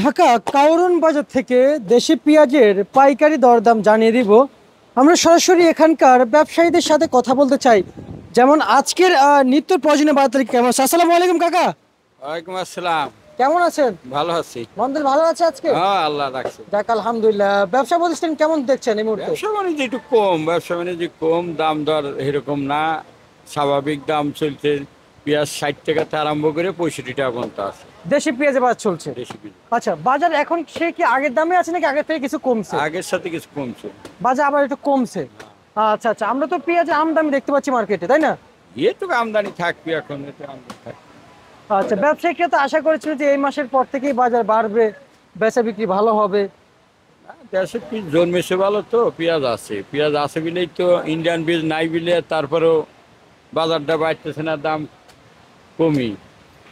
ঢাকা কাউরন বাজার থেকে দেশি পেঁয়াজের পাইকারি দরদাম জানিয়ে দিব। আমরা সরাসরি এখানকার ব্যবসায়ীদের সাথে কথা বলতে চাই। যেমন আজকের নিত্য প্রয়োজনীয় বাজার কেমন আছে? আসসালামু আলাইকুম কাকা। ওয়ালাইকুম আসসালাম। কেমন আছেন? ভালো আছি। মন্দির ভালো আছে আজকে? হ্যাঁ, আল্লাহ রাখছে। যাক আলহামদুলিল্লাহ। ব্যবসা প্রতিষ্ঠান কেমন দেখছেন এই মুহূর্তে? ব্যবসা বাণিজ্য একটু কম, ব্যবসা বাণিজ্য কম, দাম দর এরকম না, স্বাভাবিক দাম চলছে। পেঁয়াজ 60 টাকা থেকে আরম্ভ করে 65 টাকা পর্যন্ত আছে দেশি পেঁয়াজের বাজার চলছে। দেশি পেঁয়াজ। আচ্ছা, বাজার এখন সে কি আগের দামে আছে নাকি আগের থেকে কিছু কমছে? আগের সাথে কিছু কমছে। বাজার আবার একটু কমছে। আচ্ছা আচ্ছা, আমরা তো পেঁয়াজের আমদানি দেখতে পাচ্ছি মার্কেটে, তাই না? এটুকু আমদানি থাকবে, এখন এটুকু আমদানি থাকবে। আচ্ছা, ব্যবসায়ীরা তো আশা করেছিল যে এই মাসের পর থেকেই বাজার বাড়বে, বেচা বিক্রি ভালো হবে। দেশে কি জন্মেছে ভালো, তো পেঁয়াজ আছে, পেঁয়াজ আছে বিলেই তো, ইন্ডিয়ান বীজ নাই বিলে তারপরেও বাজারটা বাড়তেছে না, দাম কমই,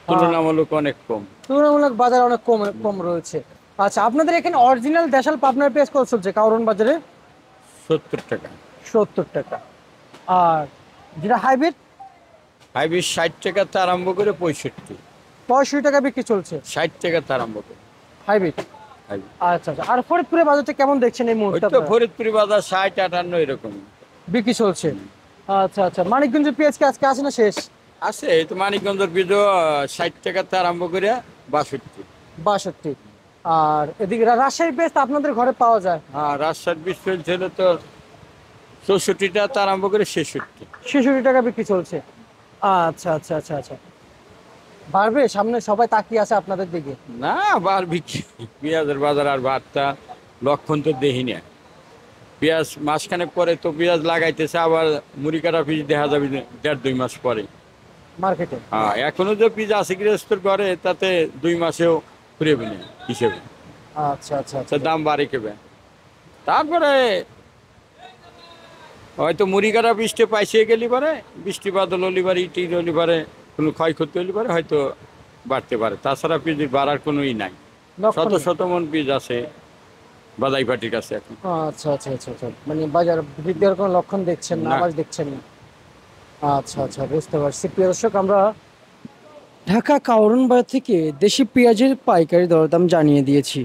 তুলনামূলক অনেক কম। তুলনামূলক বাজার অনেক কম কম রয়েছে। আচ্ছা, আপনাদের এখানে অরিজিনাল দেশাল পাবনার পেঁয়াজ কত চলছে কাউরন বাজারে? 70 টাকা। 70 টাকা। আর যেটা হাইব্রিড? হাইব্রিড 60 টাকা থেকে আরম্ভ করে 65 টাকা বিক্রি চলছে 60 টাকা থেকে আরম্ভ করে হাইব্রিড। হাইব্রিড। আচ্ছা আচ্ছা, আর ফরিদপুরের বাজারটা কেমন দেখছেন এই ওই মুহূর্তে তো আপনারা? ফরিদপুরি বাজার 60-58 এরকম বিক্রি চলছে। আচ্ছা আচ্ছা, মানিকগঞ্জের পেঁয়াজ কি আজকে আছে না শেষ? আছে। এই তো মানিকগঞ্জের বীজ 60 টাকা থেকে আরম্ভ করে 62। 62। আর এদিকে রাজশাহীর পেঁয়াজ তো আপনাদের ঘরে পাওয়া যায়। হ্যাঁ, রাজশাহীর বীজ চলছিল তো 64 টাকা থেকে আরম্ভ করে 66। 66 টাকা বিক্রি চলছে। আচ্ছা আচ্ছা আচ্ছা আচ্ছা, বাড়বে সামনে, সবাই তাকিয়ে আছে আপনাদের দিকে। না, বার বিক্রি পেঁয়াজের বাজার আর বার্তা লক্ষণ তো দেখি না। পেঁয়াজ মাসখানেক পরে তো পেঁয়াজ লাগাইতেছে, আবার মুড়ি কাটা পিস দেখা যাবে 1.5-2 মাস পরে মার্কেটে। হ্যাঁ। এখনো যে পিস আছে গৃহস্থর ঘরে, তাতে 2 মাসেও ফুরেবে না হিসেবে। আচ্ছা আচ্ছা আচ্ছা, দাম বাড়ে কেবে। তারপরে হয়তো মুড়ি কাটা বৃষ্টি পাইছে গেলি পারে, বৃষ্টি বাদল হলি পারে, ইটি হলি পারে, কোনো ক্ষয়ক্ষতি হলি পারে, হয়তো বাড়তে পারে। তাছাড়া পিস বাড়ার কোনোই নাই। লক্ষণ শত নেই। শত মন বীজ আছে বাদাই পাটির কাছে এখন। আচ্ছা আচ্ছা আচ্ছা আচ্ছা, মানে বাজার বৃদ্ধি হওয়ার কোনো লক্ষণ দেখছেন না, না। আবার দেখছেন না। আচ্ছা আচ্ছা, বুঝতে পারছি। প্রিয় দর্শক, আমরা ঢাকা কাউরন বাজার থেকে দেশি পেঁয়াজের পাইকারি দরদাম জানিয়ে দিয়েছি।